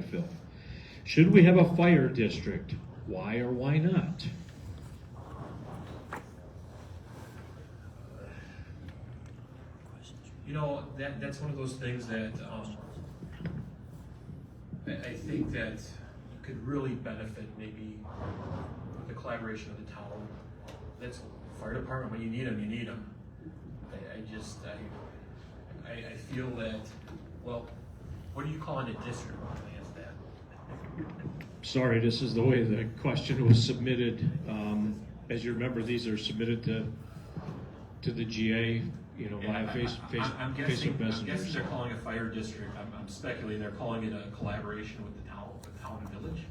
that, Phil. Should we have a fire district? Why or why not? You know, that's one of those things that I think that could really benefit maybe the collaboration of the town. That's fire department, when you need them, you need them. I feel that, well, what are you calling a district? Let me ask that. Sorry, this is the way the question was submitted. As you remember, these are submitted to the GA, you know, via I'm Facebook guessing Messenger. they're calling a fire district. I'm speculating they're calling it a collaboration with the town and village.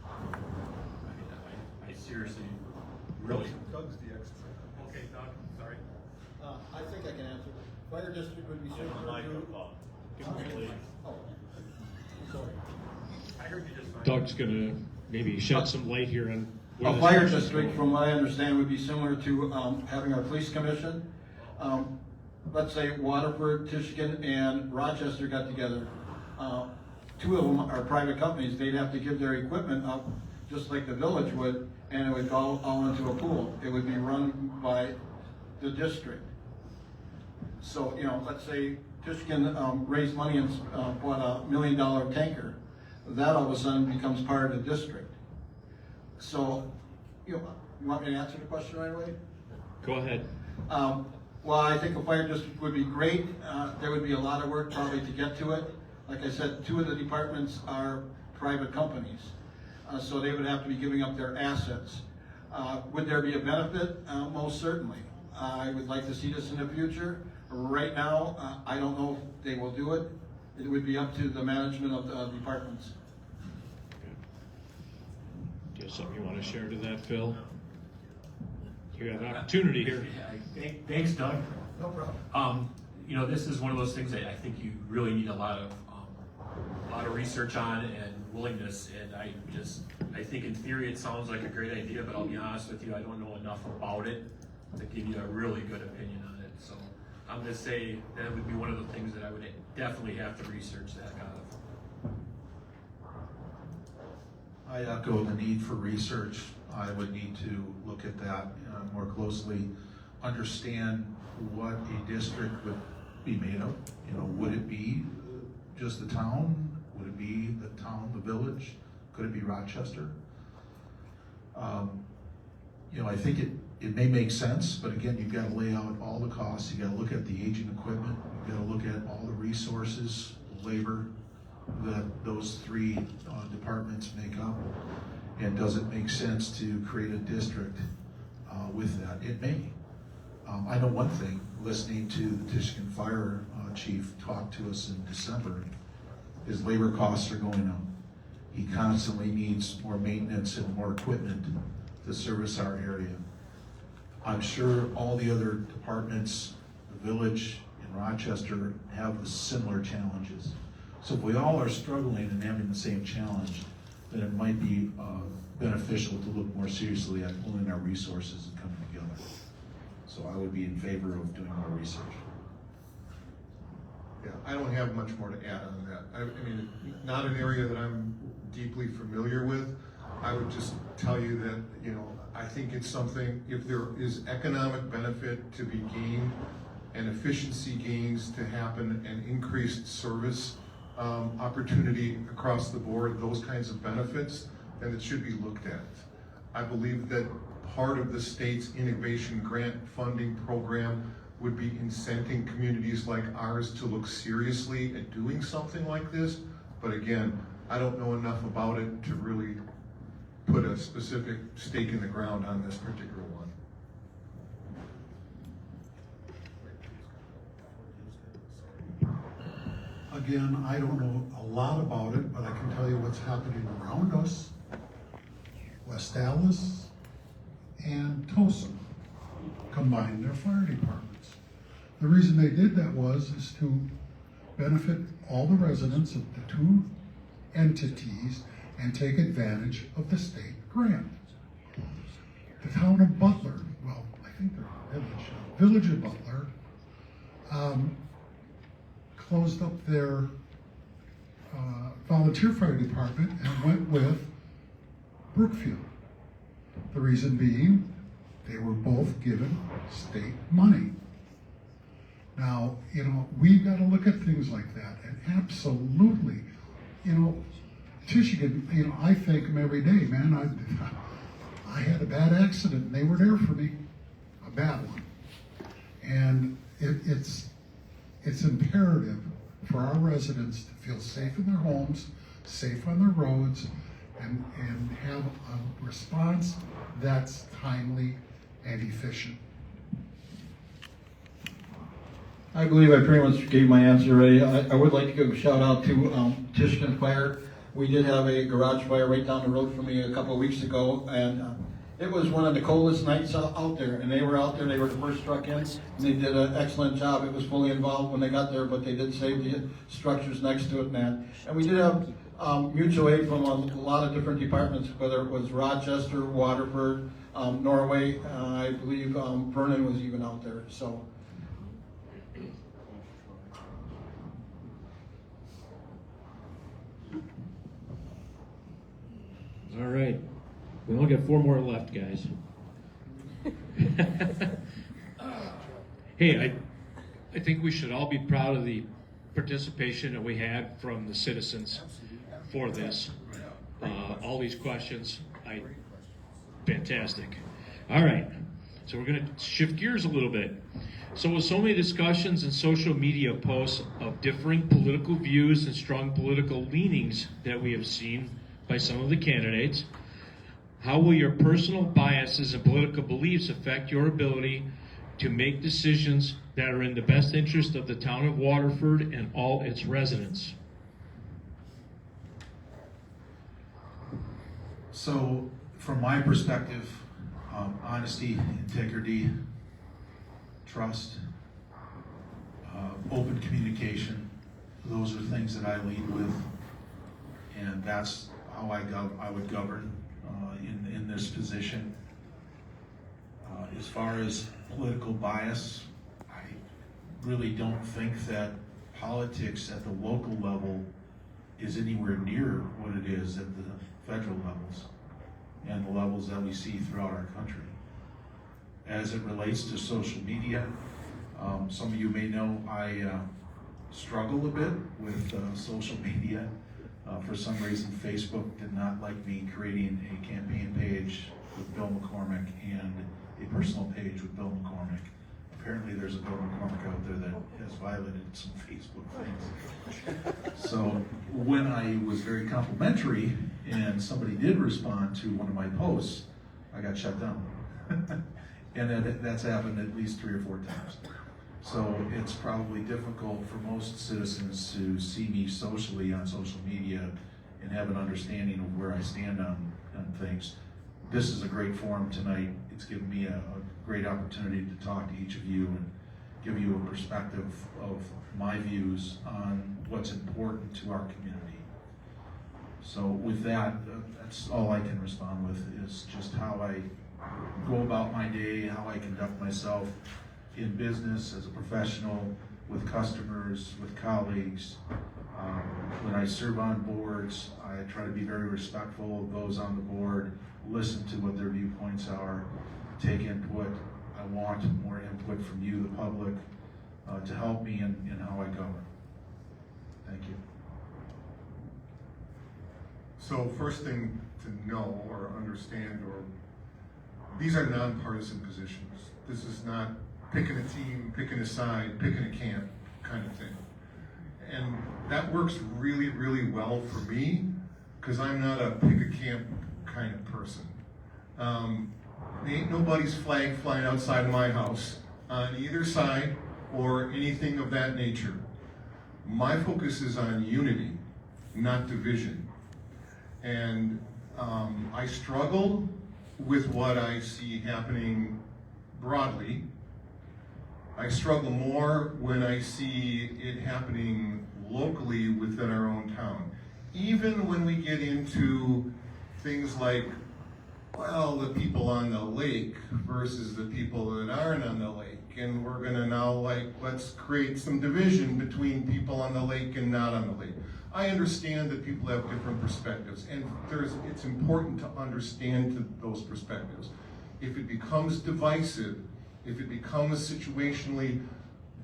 I mean, I seriously, really. Doug's the expert. Okay, Doug, sorry. I think I can answer. Fire district would be similar to. Oh, sorry. I heard you just fine. Doug's gonna maybe shed some light here on where A this fire is district, going. from what I understand, would be similar to having our police commission. Let's say Waterford, Michigan, and Rochester got together. Two of them are private companies. They'd have to give their equipment up, just like the village would, and it would go all into a pool. It would be run by the district. So, you know, let's say Michigan raised money and bought a $1 million tanker. That all of a sudden becomes part of the district. So, you want me to answer the question right away? Go ahead. Well, I think a fire district would be great. There would be a lot of work probably to get to it. Like I said, two of the departments are private companies, so they would have to be giving up their assets. Would there be a benefit? Most certainly. I would like to see this in the future. Right now, I don't know if they will do it. It would be up to the management of the departments. Do you have something you want to share to that, Phil? You got an opportunity here. Thanks, Doug. No problem. You know, this is one of those things that I think you really need a lot of research on and willingness. And I think in theory it sounds like a great idea, but I'll be honest with you, I don't know enough about it to give you a really good opinion on it. So I'm going to say that would be one of the things that I would definitely have to research the heck out of. I echo the need for research. I would need to look at that more closely, understand what a district would be made of. You know, would it be just the town? Would it be the town, the village? Could it be Rochester? You know, I think it may make sense, but again, you've got to lay out all the costs. You've got to look at the aging equipment. You've got to look at all the resources, labor that those three departments make up. And does it make sense to create a district with that? It may. I know one thing, listening to the Michigan Fire Chief talk to us in December, his labor costs are going up. He constantly needs more maintenance and more equipment to service our area. I'm sure all the other departments, the village in Rochester, have similar challenges. So if we all are struggling and having the same challenge, then it might be beneficial to look more seriously at pulling our resources and coming together. So I would be in favor of doing more research. Yeah, I don't have much more to add on that. I mean, not an area that I'm deeply familiar with. I would just tell you that, you know, I think it's something, if there is economic benefit to be gained and efficiency gains to happen and increased service opportunity across the board, those kinds of benefits, then it should be looked at. I believe that part of the state's innovation grant funding program would be incenting communities like ours to look seriously at doing something like this. But again, I don't know enough about it to really put a specific stake in the ground on this particular one. Again, I don't know a lot about it, but I can tell you what's happening around us. West Dallas and Towson combined their fire departments. The reason they did that is to benefit all the residents of the two entities and take advantage of the state grant. The town of Butler, well, I think they're a village of Butler, closed up their, found volunteer fire department and went with Brookfield. The reason being, they were both given state money. Now, we've got to look at things like that, and absolutely, Michigan, I thank them every day, man. I had a bad accident, and they were there for me, a bad one. And it's imperative for our residents to feel safe in their homes, safe on their roads, and have a response that's timely and efficient. I believe I pretty much gave my answer already. I would like to give a shout out to Tishkin Fire. We did have a garage fire right down the road from me a couple of weeks ago, and it was one of the coldest nights out there, and they were out there, they were the first truck in, and they did an excellent job. It was fully involved when they got there, but they did save the structures next to it, man. And we did have mutual aid from a lot of different departments, whether it was Rochester, Waterford, Norway, I believe Vernon was even out there, so. All right. We only got 4 more left, guys. Hey, I think we should all be proud of the participation that we had from the citizens for this. All these questions, fantastic. All right, so we're going to shift gears a little bit. So with so many discussions and social media posts of differing political views and strong political leanings that we have seen by some of the candidates, how will your personal biases and political beliefs affect your ability to make decisions that are in the best interest of the town of Waterford and all its residents? So, from my perspective, honesty, integrity, trust, open communication, those are things that I lead with, and that's how I would govern in this position. As far as political bias, I really don't think that politics at the local level is anywhere near what it is at the federal levels and the levels that we see throughout our country. As it relates to social media, some of you may know I struggle a bit with social media. For some reason, Facebook did not like me creating a campaign page with Bill McCormick and a personal page with Bill McCormick. Apparently there's a Bill McCormick out there that has violated some Facebook things. So when I was very complimentary and somebody did respond to one of my posts, I got shut down. And that's happened at least 3 or 4 times. So it's probably difficult for most citizens to see me socially on social media and have an understanding of where I stand on things. This is a great forum tonight. It's given me a great opportunity to talk to each of you and give you a perspective of my views on what's important to our community. So with that, that's all I can respond with, is just how I go about my day, how I conduct myself in business as a professional, with customers, with colleagues. When I serve on boards, I try to be very respectful of those on the board, listen to what their viewpoints are, take input. I want more input from you, the public, to help me in how I govern. Thank you. So first thing to know or understand, these are nonpartisan positions. This is not picking a team, picking a side, picking a camp kind of thing. And that works really, really well for me, because I'm not a pick a camp kind of person. There ain't nobody's flag flying outside of my house on either side or anything of that nature. My focus is on unity, not division. And I struggle with what I see happening broadly. I struggle more when I see it happening locally within our own town. Even when we get into things like well, the people on the lake versus the people that aren't on the lake. And we're gonna now let's create some division between people on the lake and not on the lake. I understand that people have different perspectives, and it's important to understand those perspectives. If it becomes divisive, if it becomes situationally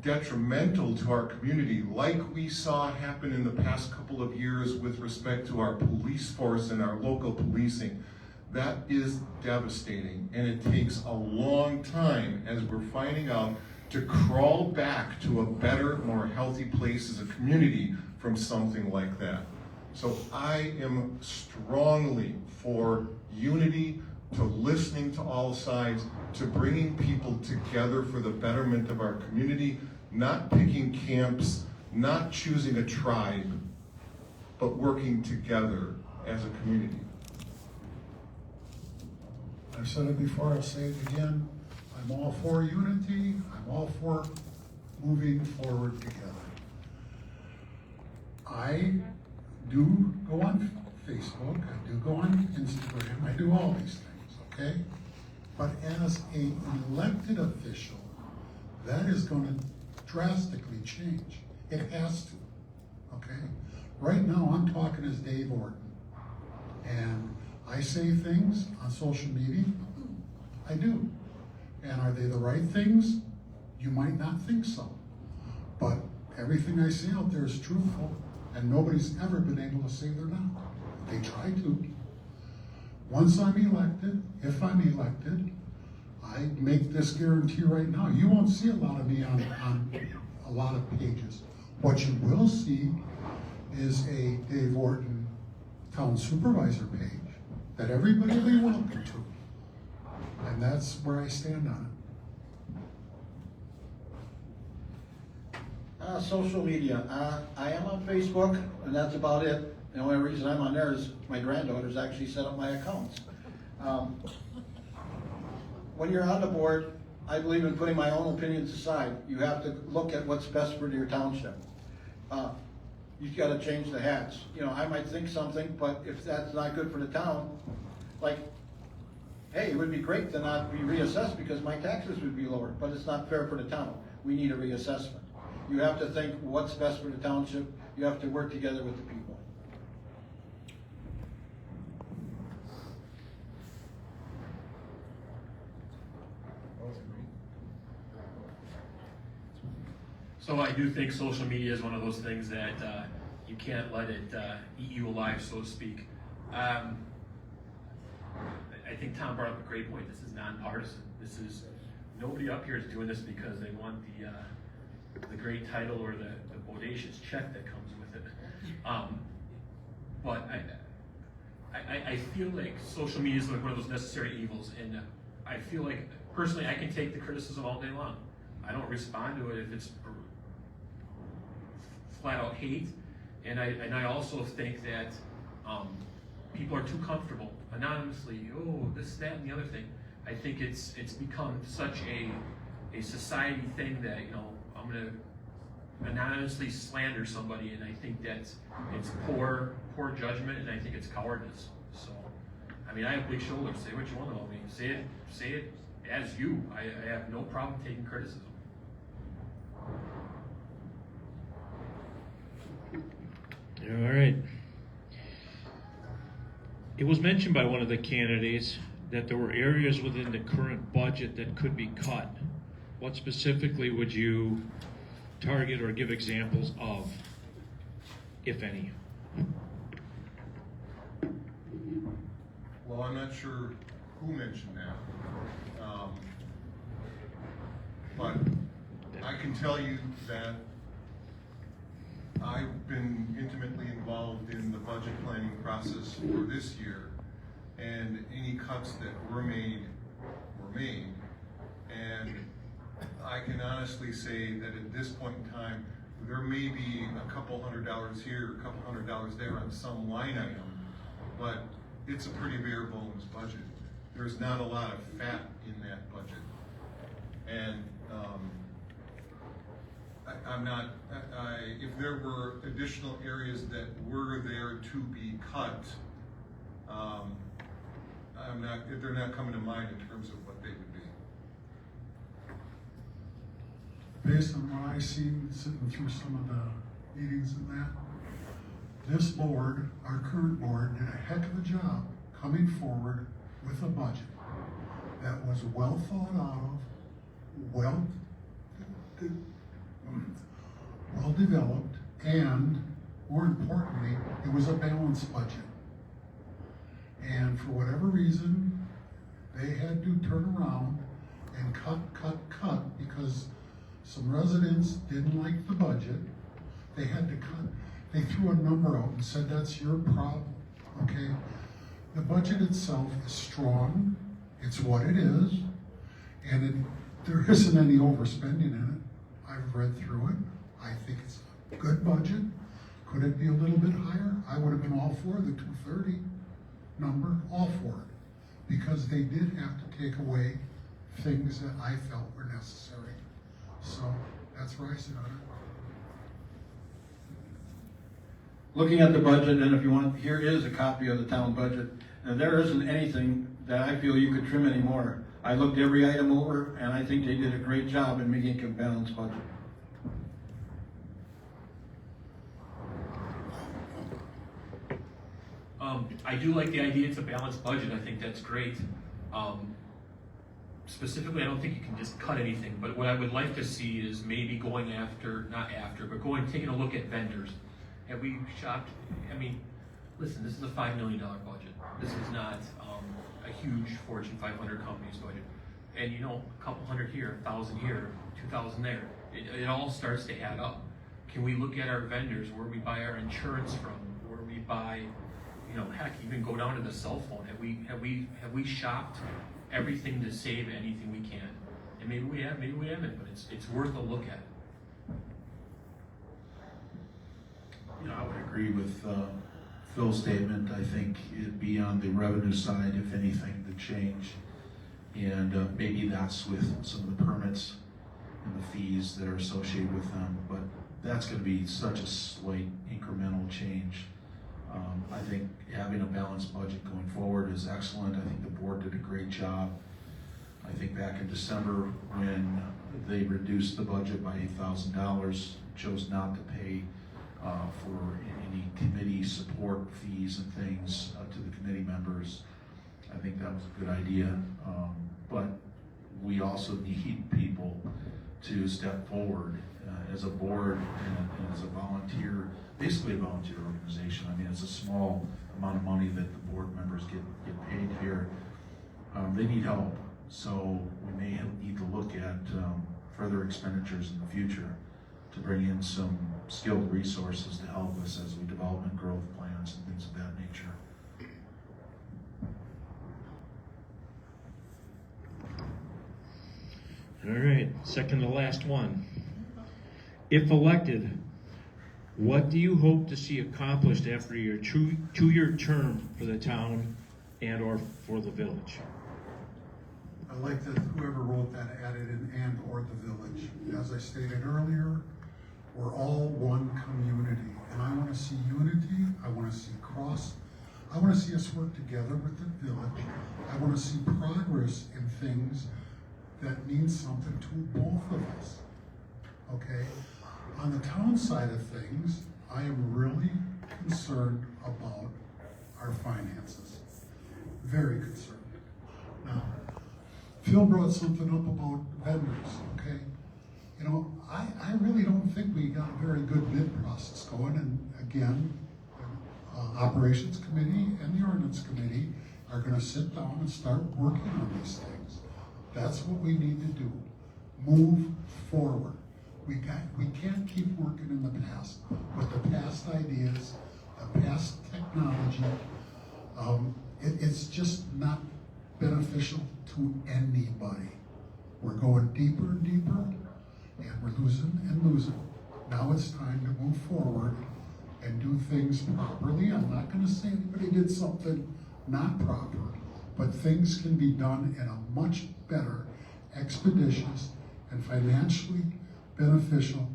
detrimental to our community, like we saw happen in the past couple of years with respect to our police force and our local policing, that is devastating, and it takes a long time, as we're finding out, to crawl back to a better, more healthy place as a community from something like that. So I am strongly for unity, to listening to all sides, to bringing people together for the betterment of our community, not picking camps, not choosing a tribe, but working together as a community. I've said it before, I'll say it again. I'm all for unity. I'm all for moving forward together. I do go on Facebook. I do go on Instagram. I do all these things, okay? But as an elected official, that is going to drastically change. It has to, okay? Right now, I'm talking as Dave Orton. And I say things on social media. I do. And are they the right things? You might not think so. But everything I say out there is truthful, and nobody's ever been able to say they're not. They try to. Once I'm elected, if I'm elected, I make this guarantee right now. You won't see a lot of me on a lot of pages. What you will see is a Dave Orton town supervisor page that everybody will be welcome to. And that's where I stand on it. Social media. I am on Facebook, and that's about it. The only reason I'm on there is my granddaughters actually set up my accounts. When you're on the board, I believe in putting my own opinions aside. You have to look at what's best for your township. You've got to change the hats. You know, I might think something, but if that's not good for the town, like, hey, it would be great to not be reassessed because my taxes would be lower, but it's not fair for the town. We need a reassessment. You have to think what's best for the township. You have to work together with the people. So I do think social media is one of those things that you can't let it eat you alive, so to speak. I think Tom brought up a great point. This is nonpartisan. This is, nobody up here is doing this because they want the great title or the bodacious check that comes with it. But I feel like social media is like one of those necessary evils, and I feel like personally I can take the criticism all day long. I don't respond to it if it's flat out hate, and I also think that people are too comfortable anonymously. Oh, this, that, and the other thing. I think it's become such a society thing that, you know, I'm gonna anonymously slander somebody, and I think that's it's poor judgment, and I think it's cowardice. So, I mean, I have big shoulders. Say what you want about me. Say it as you. I have no problem taking criticism. All right. It was mentioned by one of the candidates that there were areas within the current budget that could be cut. What specifically would you target or give examples of, if any? Well, I'm not sure who mentioned that. But I can tell you that I've been intimately involved in the budget planning process for this year, and any cuts that were made were made. And I can honestly say that at this point in time, there may be a couple $100 here, a couple $100 there on some line item, but it's a pretty bare bones budget. There's not a lot of fat in that budget. And if there were additional areas that were there to be cut, they're not coming to mind in terms of what they would be. Based on what I've seen, sitting through some of the meetings and that, this board, our current board, did a heck of a job coming forward with a budget that was well thought out of, well developed, and more importantly, it was a balanced budget. And for whatever reason, they had to turn around and cut because some residents didn't like the budget. They had to cut. They threw a number out and said, that's your problem, okay? The budget itself is strong. It's what it is. And there isn't any overspending in it. I've read through it. I think it's a good budget. Could it be a little bit higher? I would have been all for the 230 number, all for it. Because they did have to take away things that I felt were necessary. So that's where I sit on it. Looking at the budget, and if you want, here is a copy of the town budget. And there isn't anything that I feel you could trim anymore. I looked every item over, and I think they did a great job in making a balanced budget. I do like the idea it's a balanced budget. I think that's great. Specifically, I don't think you can just cut anything, but what I would like to see is maybe taking a look at vendors. Have we shopped? I mean, listen, this is a $5 million budget. This is not a huge Fortune 500 company's budget. And you know, a couple hundred here, 1,000 here, 2,000 there. It all starts to add up. Can we look at our vendors, where we buy our insurance from, where we buy, you know, heck, even go down to the cell phone. Have we shopped everything to save anything we can? And maybe we have, maybe we haven't, but it's worth a look at. You know, I would agree with Phil's statement. I think it'd be on the revenue side, if anything, to change. And maybe that's with some of the permits and the fees that are associated with them. But that's going to be such a slight incremental change. I think having a balanced budget going forward is excellent. I think the board did a great job. I think back in December when they reduced the budget by $8,000, chose not to pay for any committee support fees and things to the committee members. I think that was a good idea. But we also need people to step forward as a board and as a volunteer, basically a volunteer organization. I mean, it's a small amount of money that the board members get paid here. They need help, so we may need to look at further expenditures in the future to bring in some skilled resources to help us as we develop and growth plans and things of that nature. All right, second to last one. If elected, what do you hope to see accomplished after your two-year term for the town and or for the village? I like that whoever wrote that added an and or the village. As I stated earlier, we're all one community, and I want to see unity. I want to see I want to see us work together with the village. I want to see progress in things that mean something to both of us. Okay? On the town side of things, I am really concerned about our finances. Very concerned. Now, Phil brought something up about vendors, okay? You know, I really don't think we got a very good bid process going, and again, Operations Committee and the Ordinance Committee are gonna sit down and start working on these things. That's what we need to do. Move forward. We can't keep working in the past with the past ideas, the past technology. It's just not beneficial to anybody. We're going deeper and deeper, and we're losing and losing. Now it's time to move forward and do things properly. I'm not going to say anybody did something not proper, but things can be done in a much better, expeditious, and financially beneficial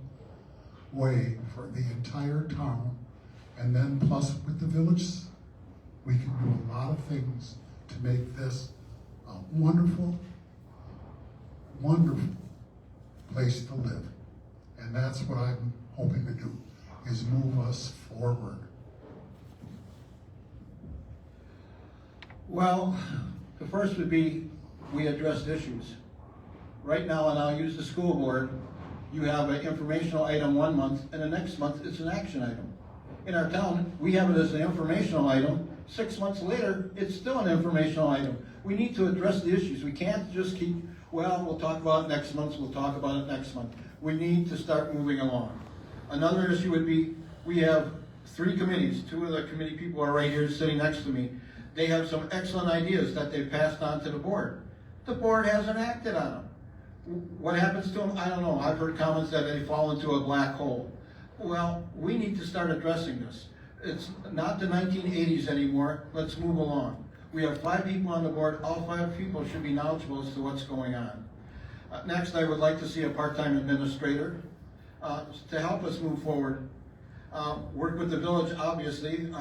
way for the entire town. And then plus with the village, we can do a lot of things to make this a wonderful, wonderful place to live. And that's what I'm hoping to do, is move us forward. Well, the first would be, we addressed issues. Right now, and I'll use the school board, you have an informational item 1 month, and the next month it's an action item. In our town, we have it as an informational item. 6 months later, it's still an informational item. We need to address the issues. We can't just keep, well, we'll talk about it next month, we'll talk about it next month. We need to start moving along. Another issue would be, we have 3 committees. 2 of the committee people are right here sitting next to me. They have some excellent ideas that they've passed on to the board. The board hasn't acted on them. What happens to them? I don't know. I've heard comments that they fall into a black hole. Well, we need to start addressing this. It's not the 1980s anymore. Let's move along. We have 5 people on the board. All 5 people should be knowledgeable as to what's going on. Next, I would like to see a part-time administrator to help us move forward. Work with the village, obviously.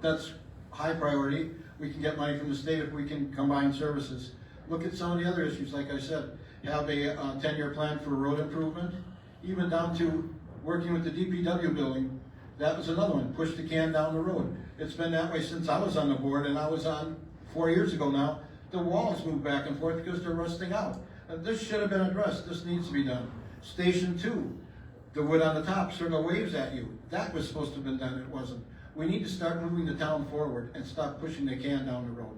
That's high priority. We can get money from the state if we can combine services. Look at some of the other issues, like I said. Have a 10-year plan for road improvement, even down to working with the DPW building. That was another one, push the can down the road. It's been that way since I was on the board, and I was on 4 years ago now. The walls move back and forth because they're rusting out. This should have been addressed. This needs to be done. Station 2, the wood on the top sort of waves at you. That was supposed to have been done, it wasn't. We need to start moving the town forward and stop pushing the can down the road.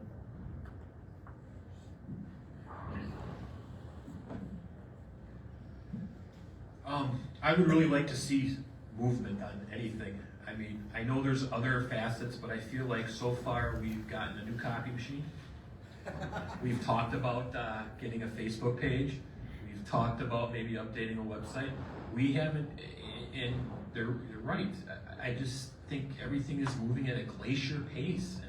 I would really like to see movement on anything. I mean, I know there's other facets, but I feel like so far we've gotten a new copy machine. We've talked about getting a Facebook page. We've talked about maybe updating a website. We haven't, and they're right. I just think everything is moving at a glacier pace,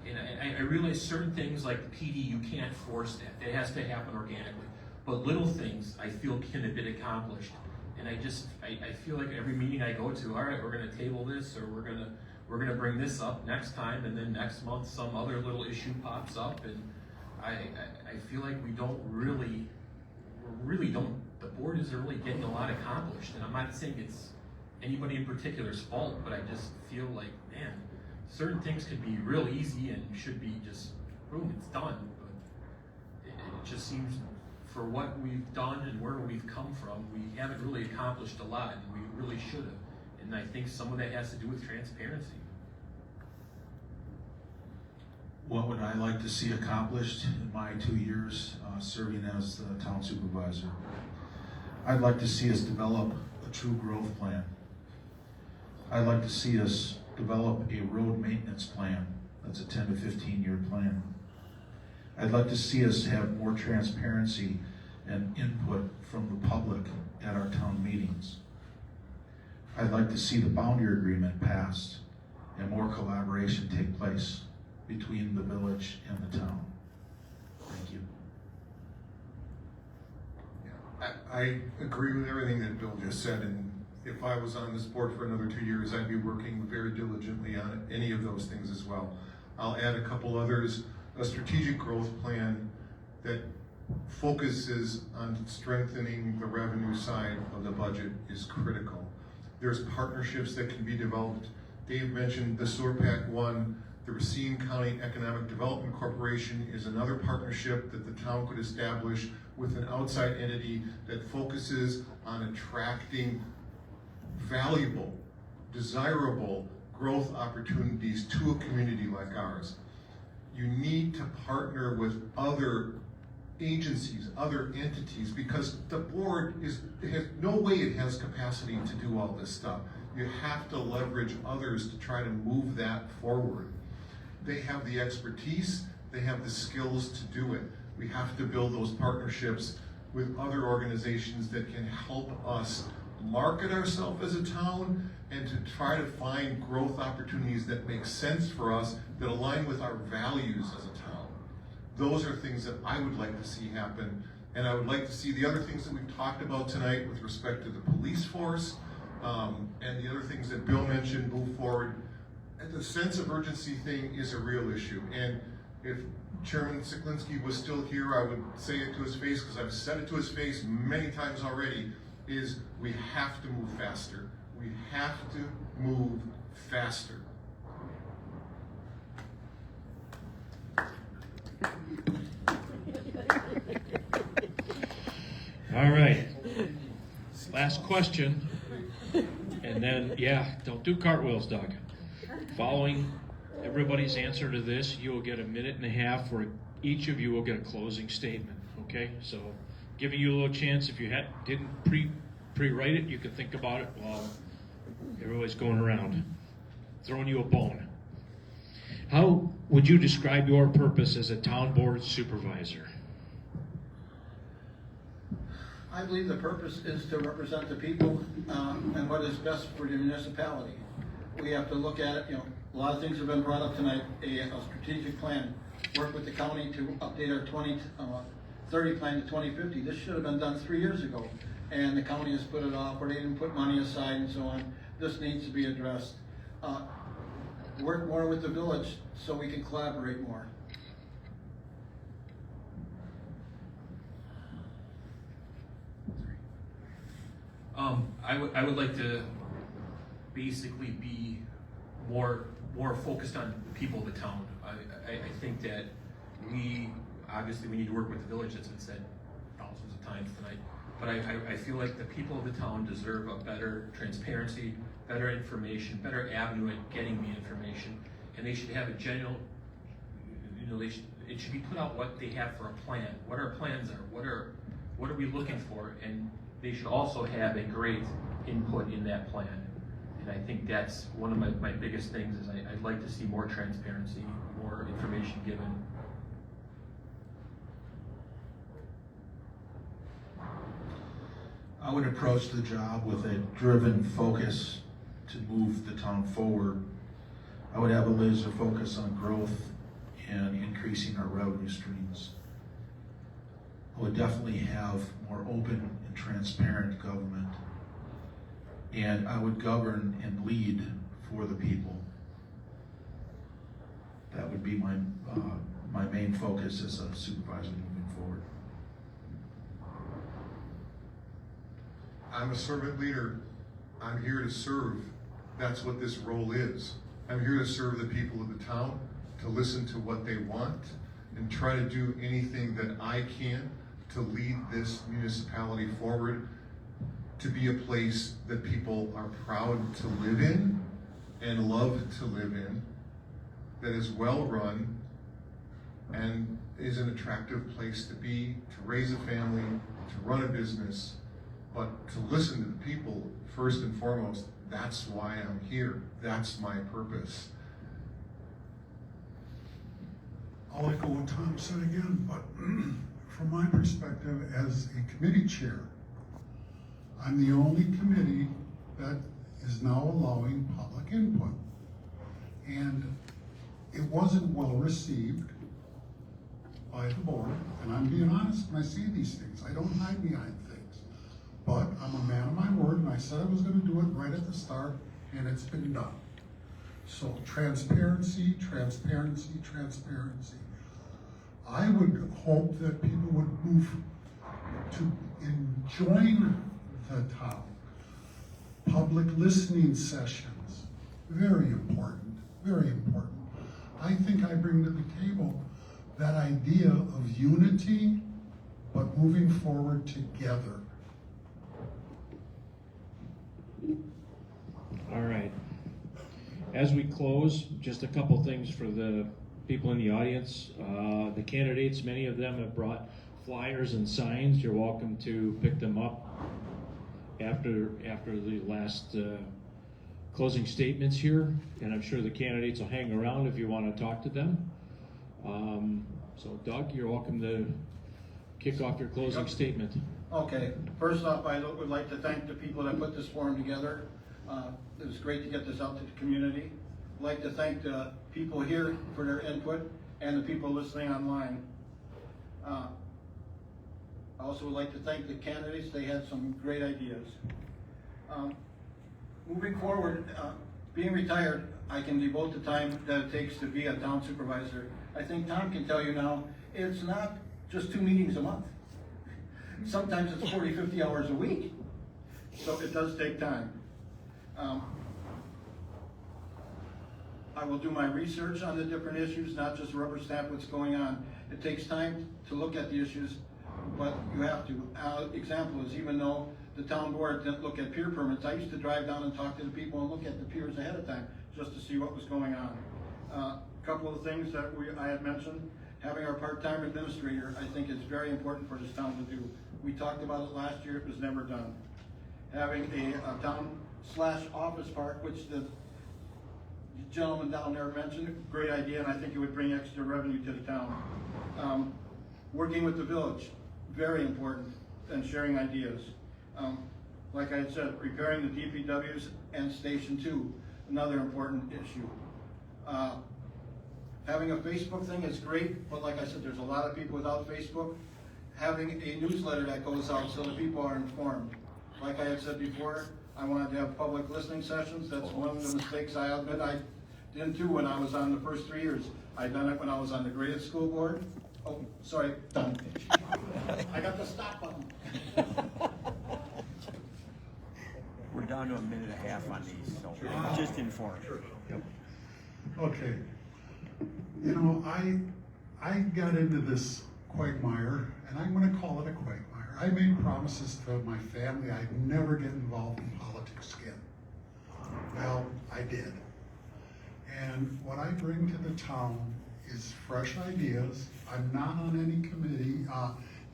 and I realize certain things like the PD, you can't force that. It has to happen organically. But little things I feel can have been accomplished. And I feel like every meeting I go to, all right, we're gonna table this, or we're gonna bring this up next time, and then next month some other little issue pops up, and I feel like we really don't, the board isn't really getting a lot accomplished. And I'm not saying it's anybody in particular's fault, but I just feel like, man, certain things could be real easy and should be just, boom, it's done. But it just seems, for what we've done and where we've come from, we haven't really accomplished a lot, and we really should have. And I think some of that has to do with transparency. What would I like to see accomplished in my 2 years serving as the town supervisor? I'd like to see us develop a true growth plan. I'd like to see us develop a road maintenance plan that's a 10 to 15 year plan. I'd like to see us have more transparency and input from the public at our town meetings. I'd like to see the boundary agreement passed and more collaboration take place between the village and the town. Thank you. Yeah, I agree with everything that Bill just said, and if I was on this board for another 2 years, I'd be working very diligently on any of those things as well. I'll add a couple others. A strategic growth plan that focuses on strengthening the revenue side of the budget is critical. There's partnerships that can be developed. Dave mentioned the SORPAC one. The Racine County Economic Development Corporation is another partnership that the town could establish with an outside entity that focuses on attracting valuable, desirable growth opportunities to a community like ours. You need to partner with other agencies, other entities, because the board has no way it has capacity to do all this stuff. You have to leverage others to try to move that forward. They have the expertise, they have the skills to do it. We have to build those partnerships with other organizations that can help us market ourselves as a town and to try to find growth opportunities that make sense for us, that align with our values as a town. Those are things that I would like to see happen, and I would like to see the other things that we've talked about tonight with respect to the police force, and the other things that Bill mentioned move forward. And the sense of urgency thing is a real issue, and if Chairman Siklinski was still here, I would say it to his face, because I've said it to his face many times already, is we have to move faster. We have to move faster. All right. Last question. And then, yeah, don't do cartwheels, Doug. Following everybody's answer to this, you will get a minute and a half where each of you will get a closing statement, okay? So giving you a little chance, if you didn't pre-write it, you can think about it while everybody's going around. Throwing you a bone. How would you describe your purpose as a town board supervisor? I believe the purpose is to represent the people and what is best for the municipality. We have to look at it, a lot of things have been brought up tonight, a strategic plan, work with the county to update our 2030 plan to 2050. This should have been done 3 years ago, and the county has put it off, or they didn't put money aside and so on. This needs to be addressed. Work more with the village so we can collaborate more. I would like to basically be more focused on the people of the town. I think that we need to work with the village, that's been said thousands of times tonight, but I feel like the people of the town deserve a better transparency, better information, better avenue at getting the information, and they should have a general, it should be put out what they have for a plan, what our plans are, what are we looking for, and they should also have a great input in that plan. And I think that's one of my biggest things is I'd like to see more transparency, more information given. I would approach the job with a driven focus to move the town forward. I would have a laser focus on growth and increasing our revenue streams. I would definitely have more open and transparent government. And I would govern and lead for the people. That would be my main focus as a supervisor moving forward. I'm a servant leader. I'm here to serve. That's what this role is. I'm here to serve the people of the town, to listen to what they want, and try to do anything that I can to lead this municipality forward, to be a place that people are proud to live in and love to live in, that is well run and is an attractive place to be, to raise a family, to run a business, but to listen to the people first and foremost. That's why I'm here. That's my purpose. I'll echo what Tom said again, but from my perspective as a committee chair, I'm the only committee that is now allowing public input. And it wasn't well received by the board, and I'm being honest when I say these things. I don't hide behind things. But I'm a man of my word, and I said I was gonna do it right at the start, and it's been done. So transparency, transparency, transparency. I would hope that people would move to join the town. Public listening sessions, very important, very important. I think I bring to the table that idea of unity, but moving forward together. All right. As we close, just a couple things for the people in the audience. The candidates, many of them have brought flyers and signs. You're welcome to pick them up after the last closing statements here, and I'm sure the candidates will hang around if you want to talk to them. So Doug, you're welcome to kick off your closing statement. Okay, first off, I would like to thank the people that put this forum together. It was great to get this out to the community. I'd like to thank the people here for their input and the people listening online. I also would like to thank the candidates. They had some great ideas. Moving forward, being retired, I can devote the time that it takes to be a town supervisor. I think Tom can tell you now, it's not just 2 meetings a month. Sometimes it's 40, 50 hours a week. So it does take time. I will do my research on the different issues, not just rubber stamp what's going on. It takes time to look at the issues, but you have to. Example is, even though the town board didn't look at pier permits, I used to drive down and talk to the people and look at the piers ahead of time, just to see what was going on. A couple of things that I had mentioned, having our part-time administrator, I think is very important for this town to do. We talked about it last year, it was never done. Having a town/office park, which the gentleman down there mentioned, great idea, and I think it would bring extra revenue to the town. Working with the village, very important, and sharing ideas. Like I had said, repairing the DPWs and Station 2, another important issue. Having a Facebook thing is great, but like I said, there's a lot of people without Facebook. Having a newsletter that goes out so that people are informed. Like I had said before, I wanted to have public listening sessions. That's one of the mistakes I admit I didn't do when I was on the first 3 years. I done it when I was on the graded school board. Oh, sorry, done. I got the stop button. We're down to a minute and a half on these, so just inform. Yep. Okay. You know, I got into this quagmire, and I'm gonna call it a quagmire. I made promises to my family I'd never get involved in politics again. Well, I did. And what I bring to the town is fresh ideas. I'm not on any committee,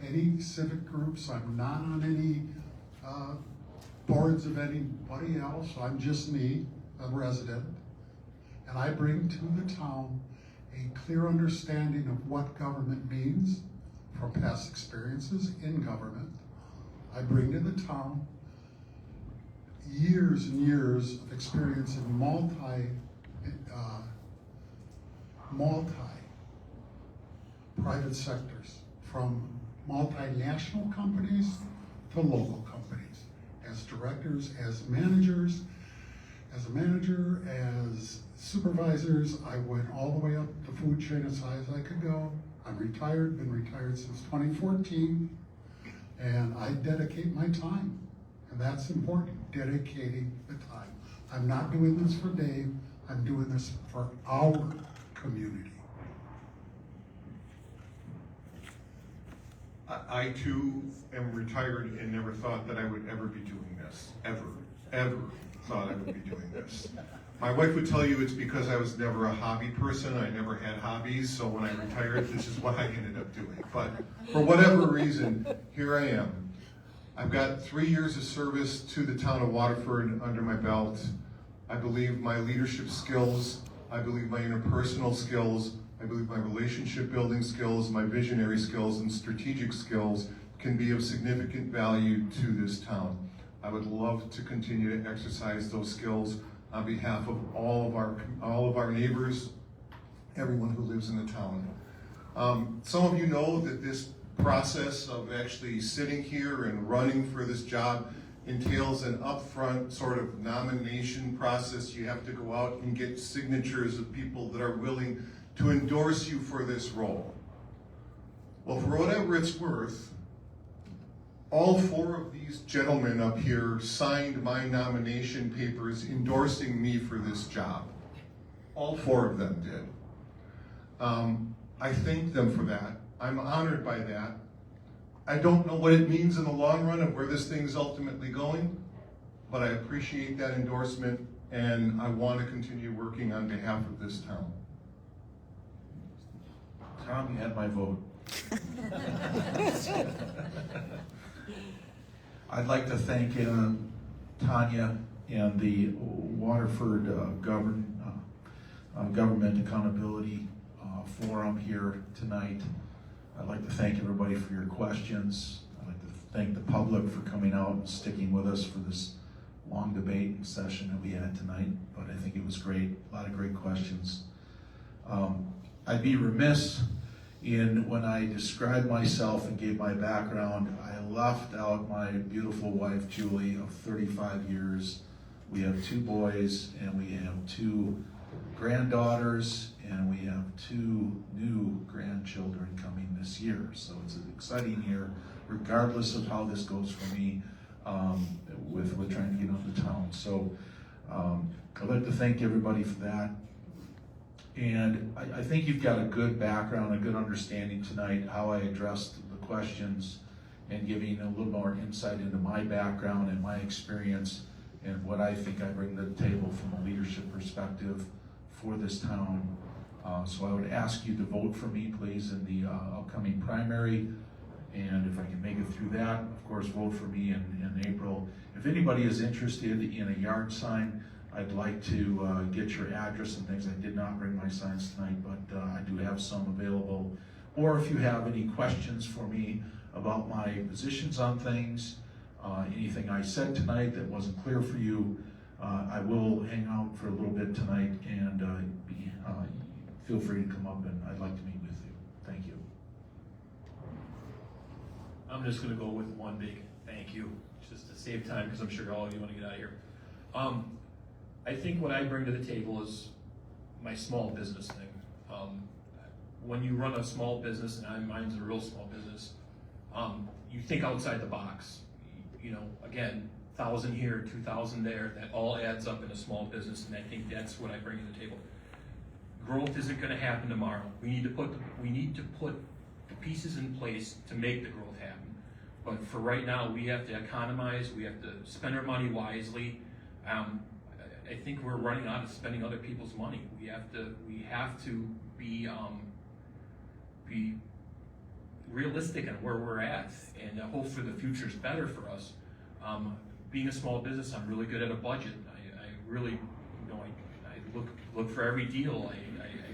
any civic groups. I'm not on any boards of anybody else. I'm just me, a resident. And I bring to the town a clear understanding of what government means from past experiences in government. I bring to the town years and years of experience in multi-private sectors, from multinational companies to local companies, as directors, as managers, as a manager, as supervisors. I went all the way up the food chain as high as I could go. I'm retired, been retired since 2014, and I dedicate my time, and that's important, dedicating the time. I'm not doing this for Dave, I'm doing this for our community. I too am retired and never thought that I would ever be doing this, ever thought I would be doing this. My wife would tell you it's because I was never a hobby person, I never had hobbies, so when I retired, this is what I ended up doing. But for whatever reason, here I am. I've got 3 years of service to the town of Waterford under my belt. I believe my leadership skills, I believe my interpersonal skills, I believe my relationship building skills, my visionary skills, and strategic skills can be of significant value to this town. I would love to continue to exercise those skills on behalf of all of our neighbors, everyone who lives in the town. Some of you know that this process of actually sitting here and running for this job entails an upfront sort of nomination process. You have to go out and get signatures of people that are willing to endorse you for this role. Well, for whatever it's worth, all 4 of these gentlemen up here signed my nomination papers endorsing me for this job. All 4 of them did. I thank them for that. I'm honored by that. I don't know what it means in the long run of where this thing's ultimately going, but I appreciate that endorsement, and I want to continue working on behalf of this town. Tom, you had my vote. I'd like to thank Tanya and the Waterford Government Accountability Forum here tonight. I'd like to thank everybody for your questions. I'd like to thank the public for coming out and sticking with us for this long debate session that we had tonight, but I think it was great, a lot of great questions. I'd be remiss in when I described myself and gave my background, I left out my beautiful wife, Julie, of 35 years. We have 2 boys and we have 2 granddaughters, and we have 2 new grandchildren coming this year. So it's an exciting year, regardless of how this goes for me with trying to get on the town. So I'd like to thank everybody for that. And I think you've got a good background, a good understanding tonight how I addressed the questions and giving a little more insight into my background and my experience and what I think I bring to the table from a leadership perspective for this town. So I would ask you to vote for me, please, in the upcoming primary. And if I can make it through that, of course, vote for me in April. If anybody is interested in a yard sign, I'd like to get your address and things. I did not bring my signs tonight, but I do have some available. Or if you have any questions for me about my positions on things, anything I said tonight that wasn't clear for you, I will hang out for a little bit tonight, and feel free to come up, and I'd like to meet with you. Thank you. I'm just gonna go with one big thank you, just to save time, because I'm sure all of you wanna get out of here. I think what I bring to the table is my small business thing. When you run a small business, and mine's a real small business, you think outside the box. You know, again, 1,000 here, 2,000 there, that all adds up in a small business, and I think that's what I bring to the table. Growth isn't gonna happen tomorrow. We need to put the pieces in place to make the growth happen. But for right now, we have to economize, we have to spend our money wisely. I think we're running out of spending other people's money. We have to be realistic in where we're at, and hope for the future's better for us. Being a small business, I'm really good at a budget. I really, you know, I look for every deal. I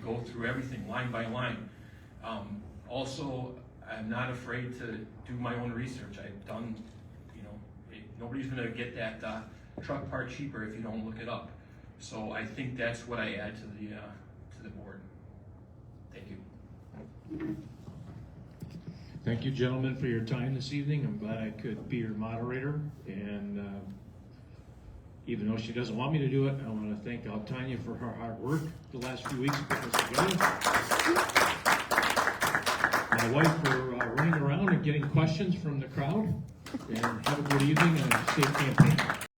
go through everything line by line. Also, I'm not afraid to do my own research. I've done, you know, nobody's gonna get that truck part cheaper if you don't look it up. So I think that's what I add to the board. Thank you. Thank you, gentlemen, for your time this evening. I'm glad I could be your moderator, and even though she doesn't want me to do it, I want to thank Tanya for her hard work the last few weeks putting this together. My wife for running around and getting questions from the crowd, and have a good evening and a safe campaign.